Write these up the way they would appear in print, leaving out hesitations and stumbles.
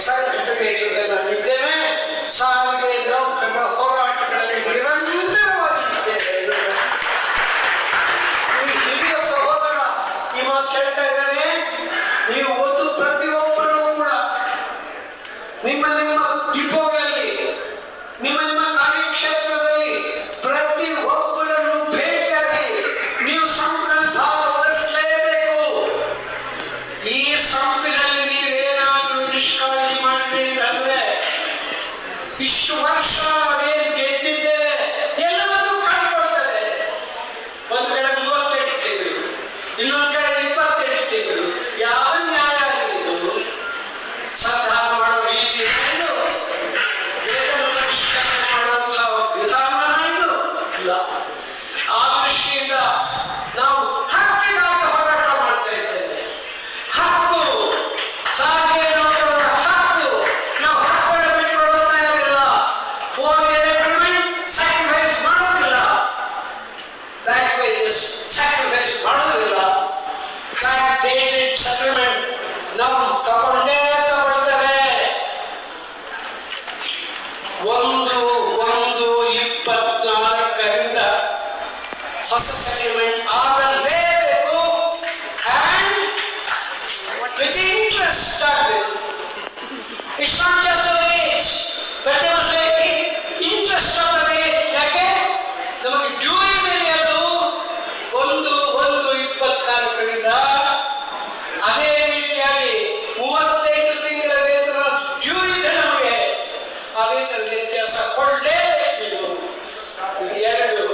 Certificate ಇದ್ದೇವೆ. ಸಾರಿಗೆ ನೌಕರರ ಹೋರಾಟಗಳಲ್ಲಿ ನಿರಂತರವಾಗಿ ಇದ್ದೇವೆ. ಈ ಹಿರಿಯ ಸಹೋದರ ಈ ಮಾತು ಹೇಳ್ತಾ ಇದ್ದಾನೆ. ನೀವು ಒಂದು ಪ್ರತಿಯೊಬ್ಬರೂ ಕೂಡ ನಿಮ್ಮ ನಿಮ್ಮ ಡಿಪೋಗಳಲ್ಲಿ, ನಿಮ್ಮ ನಿಮ್ಮ ಕಾರ್ಯಕ್ಷೇತ್ರದಲ್ಲಿ ಪ್ರತಿ ಒಬ್ಬರನ್ನು ಭೇಟಿಯಾಗಿ ನೀವು ಸಂಪನ್ನ ವಹಿಸಲೇಬೇಕು. ಈ ಸಂಪಿನಲ್ಲಿ ನೀವೇನಾದ್ರೂ ನಿಷ್ಕಾಳಜಿ ಮಾಡಿದ್ರಿ ಅಂದ್ರೆ ಇಷ್ಟು ವರ್ಷ ಏನು ಗೆದ್ದಿದ್ದೇವೆ ಎಲ್ಲವನ್ನೂ ಕಂಡುಕೊಳ್ತದೆ. ಒಂದು ಕಡೆ 35 ತಿಂಗಳು, ಇನ್ನೊಂದು ಕಡೆ 28 ತಿಂಗಳು. ಯಾವ ನ್ಯಾಯ ಇದು? ಸಂಧಾನ ಮಾಡೋ ರೀತಿ ಇದು, ವೇತನ ಪರಿಷ್ಕರಣೆ ಮಾಡುವಂತಹ ವಿಧಾನ ಇದು ಇಲ್ಲ. ಆ ದೃಷ್ಟಿಯಿಂದ ನಾವು ಹಕ್ಕಿಗಾಗಿ ಹೋರಾಟ ಮಾಡ್ತಾ ಇದ್ದೇವೆ. ಹಕ್ಕು, ಸಾರಿಗೆ ನೌಕರರ ಹಕ್ಕು. ನಾವು ಹಕ್ಕನ್ನು ಬಿಟ್ಟುಕೊಡ್ತಾ ಇರಲಿಲ್ಲ. ಸ್ಯಾಕ್ರಿಫೈಸ್ ಮಾಡೋದಿಲ್ಲ, ಬ್ಯಾಕ್ ವೇಜಸ್ ಸ್ಯಾಕ್ರಿಫೈಸ್ ಮಾಡೋದಿಲ್ಲ. ಬ್ಯಾಕ್ ಡೇಟೆಡ್ ಸೆಟಲ್ಮೆಂಟ್ ನಾವು ತಗೊಂಡೇ ತಗೊಳ್ತೇವೆ. 1/1/24 ಹೊಸ ಸೆಟಲ್ಮೆಂಟ್ ಆಗಲೇಬೇಕು. ಅಂಡ್ ವಿತ್ ಇಂಟ್ರೆಸ್ಟ್ ಆಗಬೇಕು. It's not just a wage, but they must be interest of the way. ಯಾಕೆ ನಮಗೆ ಡ್ಯೂ ಇದೆ ಅದು 1/1/24 ಅದೇ ರೀತಿಯಾಗಿ 35 ತಿಂಗಳ ವೇತನ ಡ್ಯೂ ಇದೆ ನಮಗೆ. ಆ ವೇತನ ವ್ಯತ್ಯಾಸ ಕೊಡಲೇಬೇಕು. ಎರಡು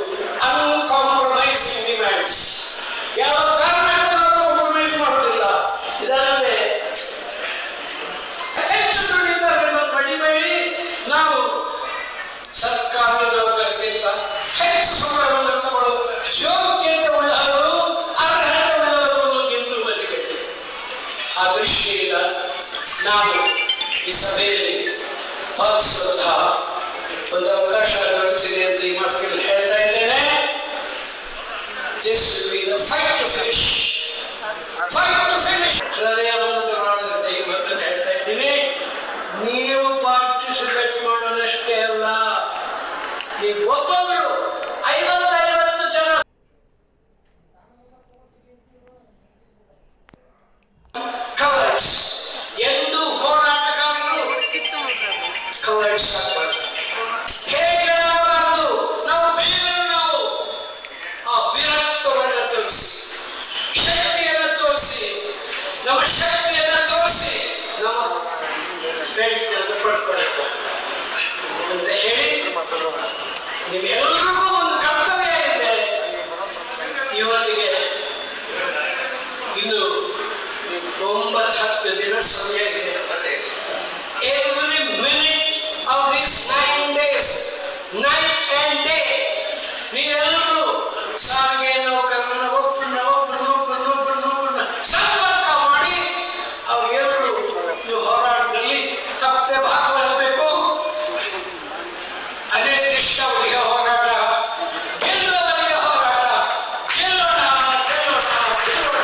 ಅನ್ಕಾಂಪ್ರಮೈಸಿಂಗ್ ಡಿಮ್ಯಾಂಡ್ಸ್. ಯಾವ ಕಾರಣಕ್ಕೂ ಕಾಂಪ್ರಮೈಸ್ ಮಾಡೋದಿಲ್ಲ. ಇದಲ್ಲದೆ ಹೆಚ್ಚು ದುಡಿಯುವುದನ್ನು ಪಡಿಬೇಡಿ. ನಾವು ಸರ್ಕಾರಿ ನೌಕರರಿಗಿಂತ ಹೆಚ್ಚು ಸಂಬಳವನ್ನು ತಗೊಳ್ಳುವ ಯೋಗ್ಯತೆ ಉಳ್ಳವರು, ಅರ್ಹತೆ ಉಳ್ಳವರು ಎಂದು ಮಲ್ಲಿಗೆ. ಆ ದೃಷ್ಟಿಯಿಂದ ನಾನು ಈ ಸಭೆಯಲ್ಲಿ ಭಾಗಿಸುವಂತಹ ಒಂದು ಅವಕಾಶ ದೊರೆತಿದೆ ಅಂತ ಈ ಮಾತುಗಳಲ್ಲಿ ಹೇಳ್ತಾ ಇದ್ದೇನೆ. This will be the fight to finish. Fight to finish. ಹೃದಯವಂತರಾದಂತೆ ಈ ಮಾತನ್ನು ಹೇಳ್ತಾ ಇದ್ದೀನಿ. ನೀವು ಪಾರ್ಟಿಸಿಪೇಟ್ ಮಾಡೋದಷ್ಟೇ ಅಲ್ಲ, ನೀವು ಒಬ್ಬೊಬ್ಬರು 50 ಜನ ಕವರ್ಸ್ ಎಂದು ಹೋರಾಟಗಾರರು ಕವರ್ಸ್ ಆಗಬಾರ್ದು. ಹೇಳಬಾರದು. ನಾವು ಬೇರೆ ನಾವು ಆ ವೀರತ್ವವನ್ನು ತೋರಿಸಿ, ಶಕ್ತಿಯನ್ನು ತೋರಿಸಿ, ನಮ್ಮ ಶಕ್ತಿಯನ್ನು ತೋರಿಸಿ ನಮ್ಮ ಬೇಡಿಕೆಯನ್ನು ಪಡ್ಕೊಳ್ಬೇಕು ಅಂತ ಹೇಳಿ ನಿಮ್ಮೆಲ್ಲರಿಗೂ ಒಂದು ಕರ್ತವ್ಯ ಇದೆ. ಇವತ್ತಿಗೆ ಇನ್ನು 9-10 ದಿನ ಸಮಯ ಇದೆ. Every minute of these 9 days, night and day, ನೀವೆಲ್ಲರೂ ಸಾರಿಗೆ ನೌಕರರನ್ನ ಒಬ್ಬರನ್ನ ಸಂಪರ್ಕ ಮಾಡಿ ಅವರೆಲ್ಲರೂ ಈ ಹೋರಾಟದಲ್ಲಿ ತಪ್ಪದೆ ಭಾಗವಹಿಸಬೇಕು. ಅನಿರ್ದಿಷ್ಟವರಿಗೆ ಹೋರಾಟ, ಗೆಲ್ಲುವವರಿಗೆ ಹೋರಾಟ. ಗೆಲ್ಲೋಣ, ಗೆಲ್ಲೋಣ, ಗೆಲ್ಲೋಣ.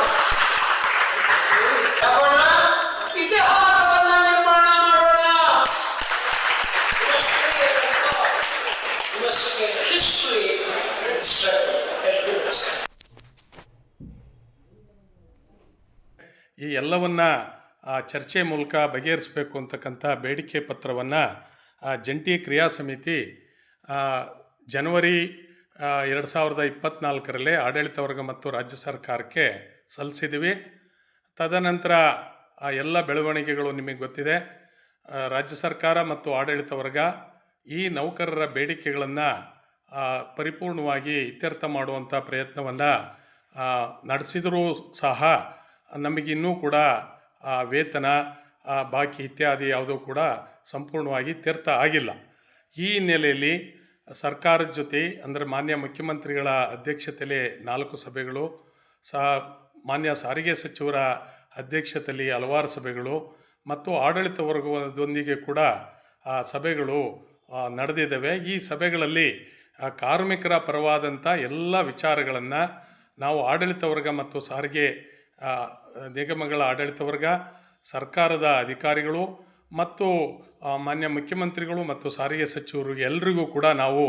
ತಗೋಣ, ಇತಿಹಾಸವನ್ನು ನಿರ್ಮಾಣ ಮಾಡೋಣ. ಹಿಸ್ಟರಿ ಈ ಎಲ್ಲವನ್ನ ಚರ್ಚೆ ಮೂಲಕ ಬಗೆಹರಿಸಬೇಕು ಅಂತಕ್ಕಂಥ ಬೇಡಿಕೆ ಪತ್ರವನ್ನು ಜಂಟಿ ಕ್ರಿಯಾ ಸಮಿತಿ ಜನವರಿ 2024 ಆಡಳಿತ ವರ್ಗ ಮತ್ತು ರಾಜ್ಯ ಸರ್ಕಾರಕ್ಕೆ ಸಲ್ಲಿಸಿದ್ದೀವಿ. ತದನಂತರ ಆ ಎಲ್ಲ ಬೆಳವಣಿಗೆಗಳು ನಿಮಗೆ ಗೊತ್ತಿದೆ. ರಾಜ್ಯ ಸರ್ಕಾರ ಮತ್ತು ಆಡಳಿತ ವರ್ಗ ಈ ನೌಕರರ ಬೇಡಿಕೆಗಳನ್ನು ಪರಿಪೂರ್ಣವಾಗಿ ಇತ್ಯರ್ಥ ಮಾಡುವಂಥ ಪ್ರಯತ್ನವನ್ನು ನಡೆಸಿದರೂ ಸಹ ನಮಗಿನ್ನೂ ಕೂಡ ವೇತನ ಬಾಕಿ ಇತ್ಯಾದಿ ಯಾವುದೂ ಕೂಡ ಸಂಪೂರ್ಣವಾಗಿ ಇತ್ಯರ್ಥ ಆಗಿಲ್ಲ. ಈ ಹಿನ್ನೆಲೆಯಲ್ಲಿ ಸರ್ಕಾರದ ಜೊತೆ ಅಂದರೆ ಮಾನ್ಯ ಮುಖ್ಯಮಂತ್ರಿಗಳ ಅಧ್ಯಕ್ಷತೆಯಲ್ಲಿ 4 ಸಭೆಗಳು, ಮಾನ್ಯ ಸಾರಿಗೆ ಸಚಿವರ ಅಧ್ಯಕ್ಷತೆಯಲ್ಲಿ ಹಲವಾರು ಸಭೆಗಳು ಮತ್ತು ಆಡಳಿತ ವರ್ಗದೊಂದಿಗೆ ಕೂಡ ಸಭೆಗಳು ನಡೆದಿದ್ದಾವೆ. ಈ ಸಭೆಗಳಲ್ಲಿ ಕಾರ್ಮಿಕರ ಪರವಾದಂಥ ಎಲ್ಲ ವಿಚಾರಗಳನ್ನು ನಾವು ಆಡಳಿತ ವರ್ಗ ಮತ್ತು ಸಾರಿಗೆ ನಿಗಮಗಳ ಆಡಳಿತ ವರ್ಗ, ಸರ್ಕಾರದ ಅಧಿಕಾರಿಗಳು ಮತ್ತು ಮಾನ್ಯ ಮುಖ್ಯಮಂತ್ರಿಗಳು ಮತ್ತು ಸಾರಿಗೆ ಸಚಿವರಿಗೆ ಎಲ್ರಿಗೂ ಕೂಡ ನಾವು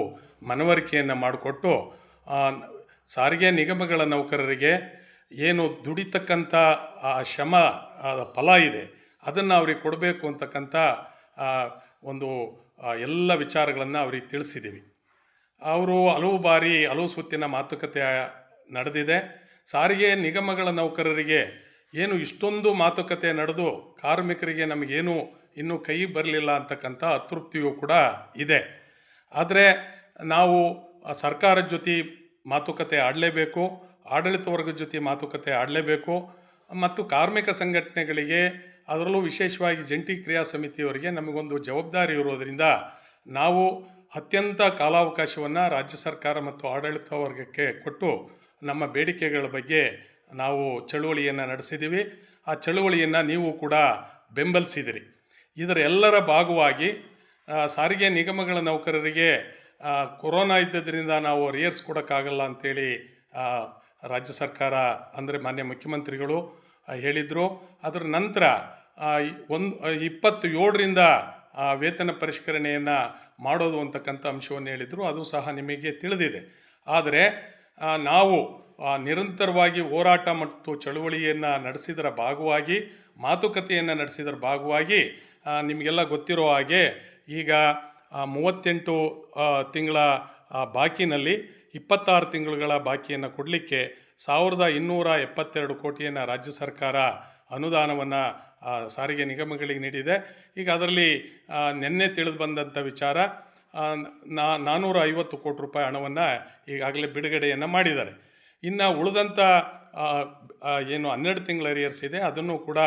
ಮನವರಿಕೆಯನ್ನು ಮಾಡಿಕೊಟ್ಟು ಸಾರಿಗೆ ನಿಗಮಗಳ ನೌಕರರಿಗೆ ಏನು ದುಡಿತಕ್ಕಂಥ ಆ ಶ್ರಮ ಫಲ ಇದೆ ಅದನ್ನು ಅವ್ರಿಗೆ ಕೊಡಬೇಕು ಅಂತಕ್ಕಂಥ ಒಂದು ಎಲ್ಲ ವಿಚಾರಗಳನ್ನು ಅವ್ರಿಗೆ ತಿಳಿಸಿದ್ದೀವಿ. ಅವರು ಹಲವು ಬಾರಿ ಹಲವು ಸುತ್ತಿನ ಮಾತುಕತೆ ನಡೆದಿದೆ. ಸಾರಿಗೆ ನಿಗಮಗಳ ನೌಕರರಿಗೆ ಏನು ಇಷ್ಟೊಂದು ಮಾತುಕತೆ ನಡೆದು ಕಾರ್ಮಿಕರಿಗೆ ನಮಗೇನು ಇನ್ನೂ ಕೈ ಬರಲಿಲ್ಲ ಅಂತಕ್ಕಂಥ ಅತೃಪ್ತಿಯೂ ಕೂಡ ಇದೆ. ಆದರೆ ನಾವು ಸರ್ಕಾರದ ಜೊತೆ ಮಾತುಕತೆ ಆಡಲೇಬೇಕು, ಆಡಳಿತ ವರ್ಗದ ಜೊತೆ ಮಾತುಕತೆ ಆಡಲೇಬೇಕು ಮತ್ತು ಕಾರ್ಮಿಕ ಸಂಘಟನೆಗಳಿಗೆ ಅದರಲ್ಲೂ ವಿಶೇಷವಾಗಿ ಜಂಟಿ ಕ್ರಿಯಾ ಸಮಿತಿಯವರಿಗೆ ನಮಗೊಂದು ಜವಾಬ್ದಾರಿ ಇರೋದರಿಂದ ನಾವು ಅತ್ಯಂತ ಕಾಲಾವಕಾಶವನ್ನು ರಾಜ್ಯ ಸರ್ಕಾರ ಮತ್ತು ಆಡಳಿತ ವರ್ಗಕ್ಕೆ ಕೊಟ್ಟು ನಮ್ಮ ಬೇಡಿಕೆಗಳ ಬಗ್ಗೆ ನಾವು ಚಳುವಳಿಯನ್ನು ನಡೆಸಿದ್ದೀವಿ. ಆ ಚಳುವಳಿಯನ್ನು ನೀವು ಕೂಡ ಬೆಂಬಲಿಸಿದಿರಿ. ಇದರ ಎಲ್ಲರ ಭಾಗವಾಗಿ ಸಾರಿಗೆ ನಿಗಮಗಳ ನೌಕರರಿಗೆ ಕೊರೋನಾ ಇದ್ದದ್ರಿಂದ ನಾವು ರಿಯರ್ಸ್ ಕೊಡೋಕ್ಕಾಗಲ್ಲ ಅಂಥೇಳಿ ರಾಜ್ಯ ಸರ್ಕಾರ ಅಂದರೆ ಮಾನ್ಯ ಮುಖ್ಯಮಂತ್ರಿಗಳು ಹೇಳಿದರು. ಅದರ ನಂತರ 27ರಿಂದ ವೇತನ ಪರಿಷ್ಕರಣೆಯನ್ನು ಮಾಡೋದು ಅಂತಕ್ಕಂಥ ಅಂಶವನ್ನು ಹೇಳಿದರು. ಅದು ಸಹ ನಿಮಗೆ ತಿಳಿದಿದೆ. ಆದರೆ ನಾವು ನಿರಂತರವಾಗಿ ಹೋರಾಟ ಮತ್ತು ಚಳುವಳಿಯನ್ನು ನಡೆಸಿದರ ಭಾಗವಾಗಿ ಮಾತುಕತೆಯನ್ನು ನಡೆಸಿದರ ಭಾಗವಾಗಿ ನಿಮಗೆಲ್ಲ ಗೊತ್ತಿರೋ ಹಾಗೆ ಈಗ 38 ತಿಂಗಳ ಬಾಕಿನಲ್ಲಿ 26 ತಿಂಗಳುಗಳ ಬಾಕಿಯನ್ನು ಕೊಡಲಿಕ್ಕೆ 1272 ಕೋಟಿಯನ್ನು ರಾಜ್ಯ ಸರ್ಕಾರ ಅನುದಾನವನ್ನು ಸಾರಿಗೆ ನಿಗಮಗಳಿಗೆ ನೀಡಿದೆ. ಈಗ ಅದರಲ್ಲಿ ನಿನ್ನೆ ತಿಳಿದು ಬಂದಂಥ ವಿಚಾರ 450 ಕೋಟಿ ರೂಪಾಯಿ ಹಣವನ್ನು ಈಗಾಗಲೇ ಬಿಡುಗಡೆಯನ್ನು ಮಾಡಿದ್ದಾರೆ. ಇನ್ನು ಉಳಿದಂಥ ಏನು 12 ತಿಂಗಳ ರಿಯರ್ಸ್ ಇದೆ ಅದನ್ನು ಕೂಡ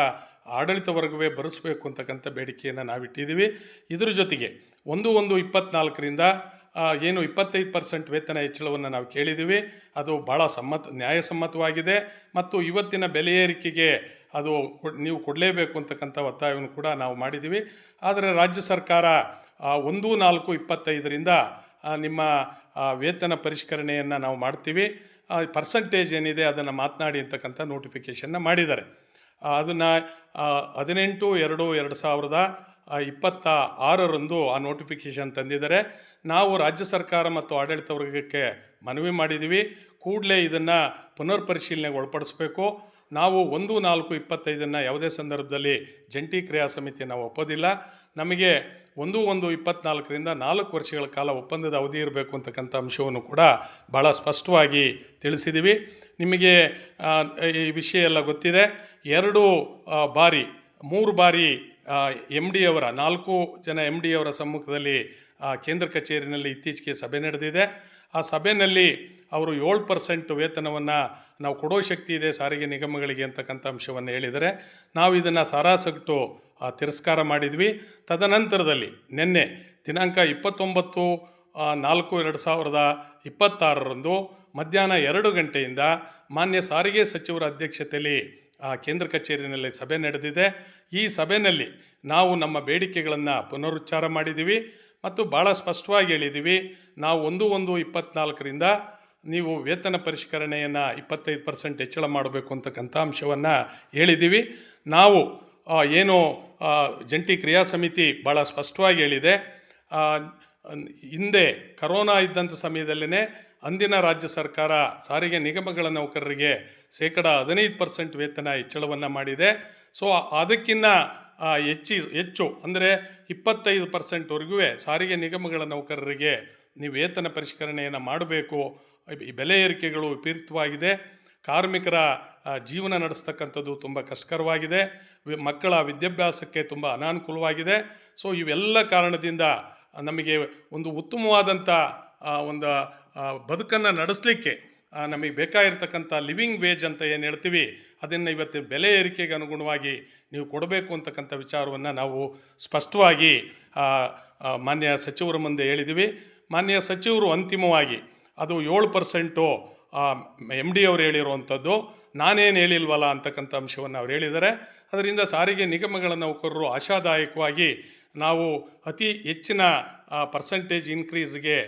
ಆಡಳಿತ ವರ್ಗವೇ ಭರಿಸಬೇಕು ಅಂತಕ್ಕಂಥ ಬೇಡಿಕೆಯನ್ನು ನಾವಿಟ್ಟಿದ್ದೀವಿ. ಇದ್ರ ಜೊತೆಗೆ 1/1/24ರಿಂದ ಏನು 25% ವೇತನ ಹೆಚ್ಚಳವನ್ನು ನಾವು ಕೇಳಿದ್ದೀವಿ. ಅದು ಭಾಳ ನ್ಯಾಯಸಮ್ಮತವಾಗಿದೆ ಮತ್ತು ಇವತ್ತಿನ ಬೆಲೆ ಏರಿಕೆಗೆ ಅದು ನೀವು ಕೊಡಲೇಬೇಕು ಅಂತಕ್ಕಂಥ ಒತ್ತಾಯವನ್ನು ಕೂಡ ನಾವು ಮಾಡಿದ್ದೀವಿ. ಆದರೆ ರಾಜ್ಯ ಸರ್ಕಾರ 1/4/25ರಿಂದ ನಿಮ್ಮ ವೇತನ ಪರಿಷ್ಕರಣೆಯನ್ನು ನಾವು ಮಾಡ್ತೀವಿ, ಪರ್ಸಂಟೇಜ್ ಏನಿದೆ ಅದನ್ನು ಮಾತನಾಡಿ ಅಂತಕ್ಕಂಥ ನೋಟಿಫಿಕೇಷನ್ನ ಮಾಡಿದ್ದಾರೆ. ಅದನ್ನು 18/2/2026 ಆ ನೋಟಿಫಿಕೇಷನ್ ತಂದಿದ್ದಾರೆ. ನಾವು ರಾಜ್ಯ ಸರ್ಕಾರ ಮತ್ತು ಆಡಳಿತ ವರ್ಗಕ್ಕೆ ಮನವಿ ಮಾಡಿದ್ದೀವಿ, ಕೂಡಲೇ ಇದನ್ನು ಪುನರ್ ಪರಿಶೀಲನೆಗೆ ಒಳಪಡಿಸಬೇಕು. ನಾವು 1/4/25 ಯಾವುದೇ ಸಂದರ್ಭದಲ್ಲಿ ಜಂಟಿ ಕ್ರಿಯಾ ಸಮಿತಿ ನಾವು ಒಪ್ಪೋದಿಲ್ಲ. ನಮಗೆ 1/1/24ರಿಂದ 4 ವರ್ಷಗಳ ಕಾಲ ಒಪ್ಪಂದದ ಅವಧಿ ಇರಬೇಕು ಅಂತಕ್ಕಂಥ ಅಂಶವನ್ನು ಕೂಡ ಭಾಳ ಸ್ಪಷ್ಟವಾಗಿ ತಿಳಿಸಿದ್ದೀವಿ. ನಿಮಗೆ ಈ ವಿಷಯ ಎಲ್ಲ ಗೊತ್ತಿದೆ. 3 ಬಾರಿ MD ಅವರ 4 ಜನ MD ಅವರ ಸಮ್ಮುಖದಲ್ಲಿ ಕೇಂದ್ರ ಕಚೇರಿನಲ್ಲಿ ಇತ್ತೀಚೆಗೆ ಸಭೆ ನಡೆದಿದೆ. ಆ ಸಭೆಯಲ್ಲಿ ಅವರು 7% ವೇತನವನ್ನು ನಾವು ಕೊಡೋ ಶಕ್ತಿ ಇದೆ ಸಾರಿಗೆ ನಿಗಮಗಳಿಗೆ ಅಂತಕ್ಕಂಥ ಅಂಶವನ್ನು ಹೇಳಿದರೆ ನಾವು ಇದನ್ನು ಸಾರಾಸಗಟು ತಿರಸ್ಕಾರ ಮಾಡಿದ್ವಿ. ತದನಂತರದಲ್ಲಿ ನಿನ್ನೆ ದಿನಾಂಕ 29/4/2026 ಮಧ್ಯಾಹ್ನ 2 ಗಂಟೆಯಿಂದ ಮಾನ್ಯ ಸಾರಿಗೆ ಸಚಿವರ ಅಧ್ಯಕ್ಷತೆಯಲ್ಲಿ ಕೇಂದ್ರ ಕಚೇರಿಯಲ್ಲಿ ಸಭೆ ನಡೆದಿದೆ. ಈ ಸಭೆಯಲ್ಲಿ ನಾವು ನಮ್ಮ ಬೇಡಿಕೆಗಳನ್ನು ಪುನರುಚ್ಚಾರ ಮಾಡಿದ್ದೀವಿ ಮತ್ತು ಭಾಳ ಸ್ಪಷ್ಟವಾಗಿ ಹೇಳಿದ್ದೀವಿ. ನಾವು 1/1/24ರಿಂದ ನೀವು ವೇತನ ಪರಿಷ್ಕರಣೆಯನ್ನು 25% ಹೆಚ್ಚಳ ಮಾಡಬೇಕು ಅಂತಕ್ಕಂಥ ಅಂಶವನ್ನು ಹೇಳಿದ್ದೀವಿ. ನಾವು ಏನು ಜಂಟಿ ಕ್ರಿಯಾ ಸಮಿತಿ ಭಾಳ ಸ್ಪಷ್ಟವಾಗಿ ಹೇಳಿದೆ. ಹಿಂದೆ ಕರೋನಾ ಇದ್ದಂಥ ಸಮಯದಲ್ಲೇ ಅಂದಿನ ರಾಜ್ಯ ಸರ್ಕಾರ ಸಾರಿಗೆ ನಿಗಮಗಳ ನೌಕರರಿಗೆ 15% ವೇತನ ಹೆಚ್ಚಳವನ್ನು ಮಾಡಿದೆ. ಸೊ ಅದಕ್ಕಿಂತ ಹೆಚ್ಚು ಅಂದರೆ 25%ವರೆಗೂ ಸಾರಿಗೆ ನಿಗಮಗಳ ನೌಕರರಿಗೆ ನೀವು ವೇತನ ಪರಿಷ್ಕರಣೆಯನ್ನು ಮಾಡಬೇಕು. ಈ ಬೆಲೆ ಏರಿಕೆಗಳು ವಿಪರೀತವಾಗಿದೆ, ಕಾರ್ಮಿಕರ ಜೀವನ ನಡೆಸ್ತಕ್ಕಂಥದ್ದು ತುಂಬ ಕಷ್ಟಕರವಾಗಿದೆ, ಮಕ್ಕಳ ವಿದ್ಯಾಭ್ಯಾಸಕ್ಕೆ ತುಂಬ ಅನಾನುಕೂಲವಾಗಿದೆ. ಸೊ ಇವೆಲ್ಲ ಕಾರಣದಿಂದ ನಮಗೆ ಒಂದು ಉತ್ತಮವಾದಂಥ ಒಂದು ಬದುಕನ್ನು ನಡೆಸಲಿಕ್ಕೆ ನಮಗೆ ಬೇಕಾಗಿರ್ತಕ್ಕಂಥ ಲಿವಿಂಗ್ ವೇಜ್ ಅಂತ ಏನು ಹೇಳ್ತೀವಿ ಅದನ್ನು ಇವತ್ತು ಬೆಲೆ ಏರಿಕೆಗೆ ಅನುಗುಣವಾಗಿ ನೀವು ಕೊಡಬೇಕು ಅಂತಕ್ಕಂಥ ವಿಚಾರವನ್ನು ನಾವು ಸ್ಪಷ್ಟವಾಗಿ ಮಾನ್ಯ ಸಚಿವರ ಮುಂದೆ ಹೇಳಿದ್ದೀವಿ. ಮಾನ್ಯ ಸಚಿವರು ಅಂತಿಮವಾಗಿ ಅದು 7% MD ಅವರು ಹೇಳಿರುವಂಥದ್ದು, ನಾನೇನು ಹೇಳಿಲ್ವಲ್ಲ ಅಂತಕ್ಕಂಥ ಅಂಶವನ್ನು ಅವ್ರು ಹೇಳಿದ್ದಾರೆ. ಅದರಿಂದ ಸಾರಿಗೆ ನಿಗಮಗಳ ನೌಕರರು ಆಶಾದಾಯಕವಾಗಿ ನಾವು ಅತಿ ಹೆಚ್ಚಿನ ಪರ್ಸೆಂಟೇಜ್ ಇನ್ಕ್ರೀಸ್ಗೆ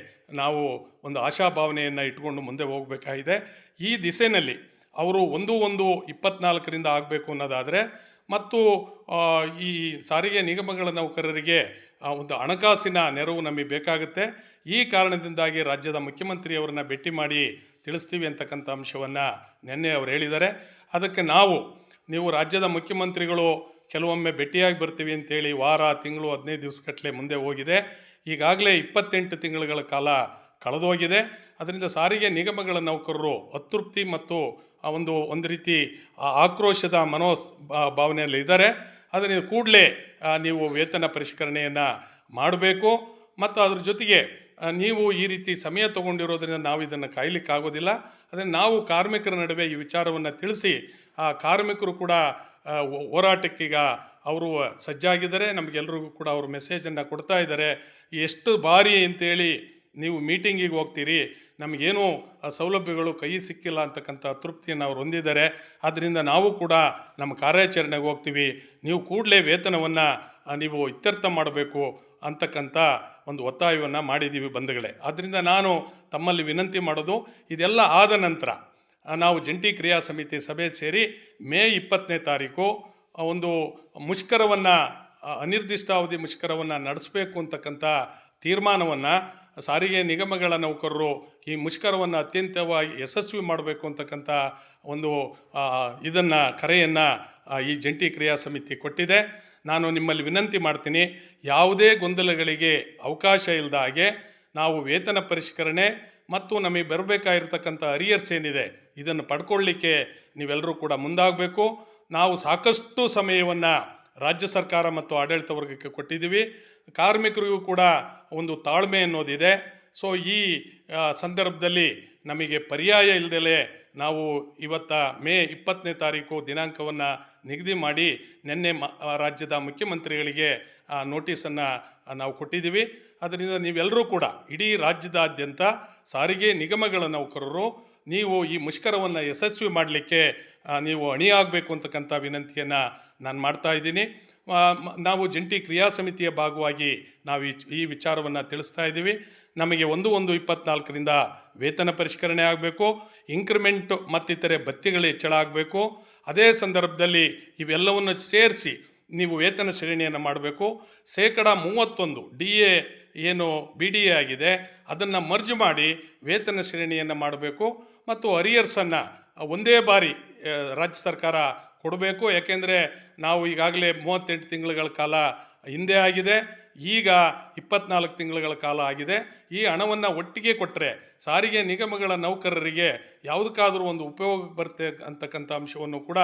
ನಾವು ಒಂದು ಆಶಾಭಾವನೆಯನ್ನು ಇಟ್ಕೊಂಡು ಮುಂದೆ ಹೋಗಬೇಕಾಗಿದೆ. ಈ ದಿಸೆಯಲ್ಲಿ ಅವರು 1/1/24ರಿಂದ ಆಗಬೇಕು ಅನ್ನೋದಾದರೆ ಮತ್ತು ಈ ಸಾರಿಗೆ ನಿಗಮಗಳ ನೌಕರರಿಗೆ ಒಂದು ಹಣಕಾಸಿನ ನೆರವು ನಮಗೆ ಬೇಕಾಗುತ್ತೆ. ಈ ಕಾರಣದಿಂದಾಗಿ ರಾಜ್ಯದ ಮುಖ್ಯಮಂತ್ರಿಯವರನ್ನ ಭೇಟಿ ಮಾಡಿ ತಿಳಿಸ್ತೀವಿ ಅಂತಕ್ಕಂಥ ಅಂಶವನ್ನು ನಿನ್ನೆ ಅವರು ಹೇಳಿದ್ದಾರೆ. ಅದಕ್ಕೆ ನೀವು ರಾಜ್ಯದ ಮುಖ್ಯಮಂತ್ರಿಗಳು ಕೆಲವೊಮ್ಮೆ ಭೇಟಿಯಾಗಿ ಬರ್ತೀವಿ ಅಂತೇಳಿ ವಾರ, ತಿಂಗಳು, 15 ದಿವಸಗಟ್ಟಲೆ ಮುಂದೆ ಹೋಗಿದೆ. ಈಗಾಗಲೇ 28 ತಿಂಗಳುಗಳ ಕಾಲ ಕಳೆದೋಗಿದೆ. ಅದರಿಂದ ಸಾರಿಗೆ ನಿಗಮಗಳ ನೌಕರರು ಅತೃಪ್ತಿ ಮತ್ತು ಒಂದು ರೀತಿ ಆಕ್ರೋಶದ ಭಾವನೆಯಲ್ಲಿ ಇದ್ದಾರೆ. ಅದರಿಂದ ಕೂಡಲೇ ನೀವು ವೇತನ ಪರಿಷ್ಕರಣೆಯನ್ನು ಮಾಡಬೇಕು. ಮತ್ತು ಅದ್ರ ಜೊತೆಗೆ ನೀವು ಈ ರೀತಿ ಸಮಯ ತಗೊಂಡಿರೋದ್ರಿಂದ ನಾವು ಇದನ್ನು ಕಾಯಲಿಕ್ಕಾಗೋದಿಲ್ಲ. ಅದನ್ನು ನಾವು ಕಾರ್ಮಿಕರ ನಡುವೆ ಈ ವಿಚಾರವನ್ನು ತಿಳಿಸಿ ಕಾರ್ಮಿಕರು ಕೂಡ ಹೋರಾಟಕ್ಕೀಗ ಅವರು ಸಜ್ಜಾಗಿದ್ದಾರೆ. ನಮಗೆಲ್ಲರಿಗೂ ಕೂಡ ಅವರು ಮೆಸೇಜನ್ನು ಕೊಡ್ತಾ ಇದ್ದಾರೆ. ಎಷ್ಟು ಬಾರಿ ಅಂತೇಳಿ ನೀವು ಮೀಟಿಂಗಿಗೆ ಹೋಗ್ತೀರಿ, ನಮಗೇನೂ ಸೌಲಭ್ಯಗಳು ಕೈ ಸಿಕ್ಕಿಲ್ಲ ಅಂತಕ್ಕಂಥ ತೃಪ್ತಿಯನ್ನು ಅವ್ರು ಹೊಂದಿದ್ದಾರೆ. ಆದ್ದರಿಂದ ನಾವು ಕೂಡ ನಮ್ಮ ಕಾರ್ಯಾಚರಣೆಗೆ ಹೋಗ್ತೀವಿ, ನೀವು ಕೂಡಲೇ ವೇತನವನ್ನು ನೀವು ಇತ್ಯರ್ಥ ಮಾಡಬೇಕು ಅಂತಕ್ಕಂಥ ಒಂದು ಒತ್ತಾಯವನ್ನು ಮಾಡಿದ್ದೀವಿ ಬಂಧುಗಳೇ. ಆದ್ದರಿಂದ ನಾನು ತಮ್ಮಲ್ಲಿ ವಿನಂತಿ ಮಾಡೋದು, ಇದೆಲ್ಲ ಆದ ನಂತರ ನಾವು ಜಂಟಿ ಕ್ರಿಯಾ ಸಮಿತಿ ಸಭೆ ಸೇರಿ ಮೇ 20ನೇ ತಾರೀಕು ಒಂದು ಮುಷ್ಕರವನ್ನು, ಅನಿರ್ದಿಷ್ಟಾವಧಿ ಮುಷ್ಕರವನ್ನು ನಡೆಸಬೇಕು ಅಂತಕ್ಕಂಥ ತೀರ್ಮಾನವನ್ನು ಸಾರಿಗೆ ನಿಗಮಗಳ ನೌಕರರು ಈ ಮುಷ್ಕರವನ್ನು ಅತ್ಯಂತವಾಗಿ ಯಶಸ್ವಿ ಮಾಡಬೇಕು ಅಂತಕ್ಕಂಥ ಒಂದು ಕರೆಯನ್ನು ಈ ಜಂಟಿ ಕ್ರಿಯಾ ಸಮಿತಿ ಕೊಟ್ಟಿದೆ. ನಾನು ನಿಮ್ಮಲ್ಲಿ ವಿನಂತಿ ಮಾಡ್ತೀನಿ, ಯಾವುದೇ ಗೊಂದಲಗಳಿಗೆ ಅವಕಾಶ ಇಲ್ಲದ ಹಾಗೆ ನಾವು ವೇತನ ಪರಿಷ್ಕರಣೆ ಮತ್ತು ನಮಗೆ ಬರಬೇಕಾಗಿರ್ತಕ್ಕಂಥ ಅರಿಯರ್ಸ್ ಏನಿದೆ ಇದನ್ನು ಪಡ್ಕೊಳ್ಳಿಕ್ಕೆ ನೀವೆಲ್ಲರೂ ಕೂಡ ಮುಂದಾಗಬೇಕು. ನಾವು ಸಾಕಷ್ಟು ಸಮಯವನ್ನು ರಾಜ್ಯ ಸರ್ಕಾರ ಮತ್ತು ಆಡಳಿತ ವರ್ಗಕ್ಕೆ ಕೊಟ್ಟಿದ್ದೀವಿ. ಕಾರ್ಮಿಕರಿಗೂ ಕೂಡ ಒಂದು ತಾಳ್ಮೆ ಅನ್ನೋದಿದೆ. ಸೊ ಈ ಸಂದರ್ಭದಲ್ಲಿ ನಮಗೆ ಪರ್ಯಾಯ ಇಲ್ಲದಲೇ ನಾವು ಮೇ 20ನೇ ತಾರೀಕು ದಿನಾಂಕವನ್ನು ನಿಗದಿ ಮಾಡಿ ನಿನ್ನೆ ರಾಜ್ಯದ ಮುಖ್ಯಮಂತ್ರಿಗಳಿಗೆ ನೋಟಿಸನ್ನು ನಾವು ಕೊಟ್ಟಿದ್ದೀವಿ. ಅದರಿಂದ ನೀವೆಲ್ಲರೂ ಕೂಡ ಇಡೀ ರಾಜ್ಯದಾದ್ಯಂತ ಸಾರಿಗೆ ನಿಗಮಗಳ ನೌಕರರು ನೀವು ಈ ಮುಷ್ಕರವನ್ನು ಯಶಸ್ವಿ ಮಾಡಲಿಕ್ಕೆ ನೀವು ಅಣಿಯಾಗಬೇಕು ಅಂತಕ್ಕಂಥ ವಿನಂತಿಯನ್ನು ನಾನು ಮಾಡ್ತಾ ಇದ್ದೀನಿ. ನಾವು ಜಂಟಿ ಕ್ರಿಯಾ ಸಮಿತಿಯ ಭಾಗವಾಗಿ ನಾವು ಈ ವಿಚಾರವನ್ನು ತಿಳಿಸ್ತಾ ಇದ್ದೀವಿ. ನಮಗೆ 1/1/24ರಿಂದ ವೇತನ ಪರಿಷ್ಕರಣೆ ಆಗಬೇಕು, ಇಂಕ್ರಿಮೆಂಟು ಮತ್ತಿತರೆ ಭತ್ಯೆಗಳು ಹೆಚ್ಚಳ ಆಗಬೇಕು. ಅದೇ ಸಂದರ್ಭದಲ್ಲಿ ಇವೆಲ್ಲವನ್ನು ಸೇರಿಸಿ ನೀವು ವೇತನ ಶ್ರೇಣಿಯನ್ನು ಮಾಡಬೇಕು. 31% DA ಏನು BDA ಆಗಿದೆ ಅದನ್ನು ಮರ್ಜ್ ಮಾಡಿ ವೇತನ ಶ್ರೇಣಿಯನ್ನು ಮಾಡಬೇಕು. ಮತ್ತು ಅರಿಯರ್ಸನ್ನು ಒಂದೇ ಬಾರಿ ರಾಜ್ಯ ಸರ್ಕಾರ ಕೊಡಬೇಕು. ಯಾಕೆಂದರೆ ನಾವು ಈಗಾಗಲೇ 38 ತಿಂಗಳುಗಳ ಕಾಲ ಹಿಂದೆ ಆಗಿದೆ, ಈಗ 24 ತಿಂಗಳುಗಳ ಕಾಲ ಆಗಿದೆ. ಈ ಹಣವನ್ನು ಒಟ್ಟಿಗೆ ಕೊಟ್ಟರೆ ಸಾರಿಗೆ ನಿಗಮಗಳ ನೌಕರರಿಗೆ ಯಾವುದಕ್ಕಾದರೂ ಒಂದು ಉಪಯೋಗಕ್ಕೆ ಬರುತ್ತೆ ಅಂತಕ್ಕಂಥ ಅಂಶವನ್ನು ಕೂಡ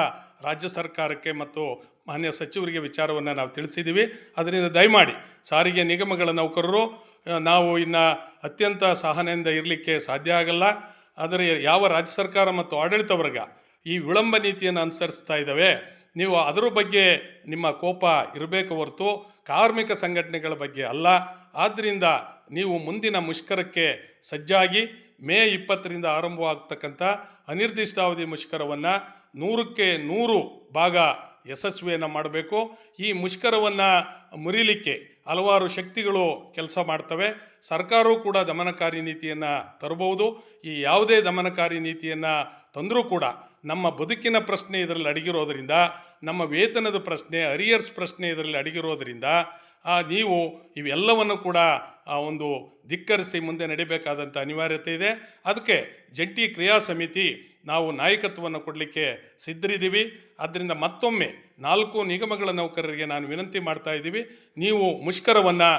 ರಾಜ್ಯ ಸರ್ಕಾರಕ್ಕೆ ಮತ್ತು ಮಾನ್ಯ ಸಚಿವರಿಗೆ ವಿಚಾರವನ್ನು ನಾವು ತಿಳಿಸಿದ್ದೀವಿ. ಅದರಿಂದ ದಯಮಾಡಿ ಸಾರಿಗೆ ನಿಗಮಗಳ ನೌಕರರು ನಾವು ಇನ್ನು ಅತ್ಯಂತ ಸಹನೆಯಿಂದ ಇರಲಿಕ್ಕೆ ಸಾಧ್ಯ ಆಗಲ್ಲ. ಆದರೆ ಯಾವ ರಾಜ್ಯ ಸರ್ಕಾರ ಮತ್ತು ಆಡಳಿತ ವರ್ಗ ಈ ವಿಳಂಬ ನೀತಿಯನ್ನು ಅನುಸರಿಸ್ತಾ ಇದ್ದಾವೆ, ನೀವು ಅದರ ಬಗ್ಗೆ ನಿಮ್ಮ ಕೋಪ ಇರಬೇಕು ಹೊರತು ಕಾರ್ಮಿಕ ಸಂಘಟನೆಗಳ ಬಗ್ಗೆ ಅಲ್ಲ. ಆದ್ದರಿಂದ ನೀವು ಮುಂದಿನ ಮುಷ್ಕರಕ್ಕೆ ಸಜ್ಜಾಗಿ ಮೇ 20ರಿಂದ ಆರಂಭವಾಗತಕ್ಕಂಥ ಅನಿರ್ದಿಷ್ಟಾವಧಿ ಮುಷ್ಕರವನ್ನು 100ಕ್ಕೆ 100 ಭಾಗ ಯಶಸ್ವಿಯನ್ನು ಮಾಡಬೇಕು. ಈ ಮುಷ್ಕರವನ್ನು ಮುರಿಲಿಕ್ಕೆ ಹಲವಾರು ಶಕ್ತಿಗಳು ಕೆಲಸ ಮಾಡ್ತವೆ. ಸರ್ಕಾರವೂ ಕೂಡ ದಮನಕಾರಿ ನೀತಿಯನ್ನು ತರಬಹುದು. ಈ ಯಾವುದೇ ದಮನಕಾರಿ ನೀತಿಯನ್ನು ತಂದರೂ ಕೂಡ ನಮ್ಮ ಬದುಕಿನ ಪ್ರಶ್ನೆ ಇದರಲ್ಲಿ ಅಡಗಿರೋದರಿಂದ, ನಮ್ಮ ವೇತನದ ಪ್ರಶ್ನೆ, ಅರಿಯರ್ಸ್ ಪ್ರಶ್ನೆ ಇದರಲ್ಲಿ ಅಡಗಿರೋದರಿಂದ ನೀವು ಇವೆಲ್ಲವನ್ನು ಕೂಡ ಒಂದು ಧಿಕ್ಕರಿಸಿ ಮುಂದೆ ನಡಿಬೇಕಾದಂಥ ಅನಿವಾರ್ಯತೆ ಇದೆ. ಅದಕ್ಕೆ ಜಂಟಿ ಕ್ರಿಯಾ ಸಮಿತಿ ನಾವು ನಾಯಕತ್ವವನ್ನು ಕೊಡಲಿಕ್ಕೆ ಸಿದ್ಧರಿದ್ದೀವಿ. ಆದ್ದರಿಂದ ಮತ್ತೊಮ್ಮೆ 4 ನಿಗಮಗಳ ನೌಕರರಿಗೆ ನಾನು ವಿನಂತಿ ಮಾಡ್ತಾ ಇದ್ದೀವಿ, ನೀವು ಮುಷ್ಕರವನ್ನು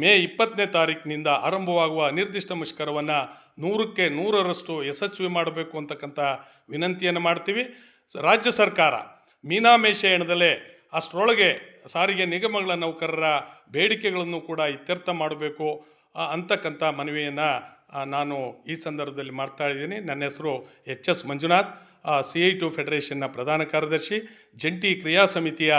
ಮೇ 20ನೇ ತಾರೀಕಿನಿಂದ ಆರಂಭವಾಗುವ ನಿರ್ದಿಷ್ಟ ಮುಷ್ಕರವನ್ನು 100ಕ್ಕೆ 100ರಷ್ಟು ಯಶಸ್ವಿ ಮಾಡಬೇಕು ಅಂತಕ್ಕಂಥ ವಿನಂತಿಯನ್ನು ಮಾಡ್ತೀವಿ. ರಾಜ್ಯ ಸರ್ಕಾರ ಮೀನಾಮೇಷ ಎಣದಲೇ ಅಷ್ಟರೊಳಗೆ ಸಾರಿಗೆ ನಿಗಮಗಳ ನೌಕರರ ಬೇಡಿಕೆಗಳನ್ನು ಕೂಡ ಇತ್ಯರ್ಥ ಮಾಡಬೇಕು ಅಂತಕ್ಕಂಥ ಮನವಿಯನ್ನು ನಾನು ಈ ಸಂದರ್ಭದಲ್ಲಿ ಮಾಡ್ತಾ ಇದ್ದೀನಿ. ನನ್ನ ಹೆಸರು HS ಮಂಜುನಾಥ್, CI2 ಫೆಡರೇಷನ್ನ ಪ್ರಧಾನ ಕಾರ್ಯದರ್ಶಿ, ಜಂಟಿ ಕ್ರಿಯಾ ಸಮಿತಿಯ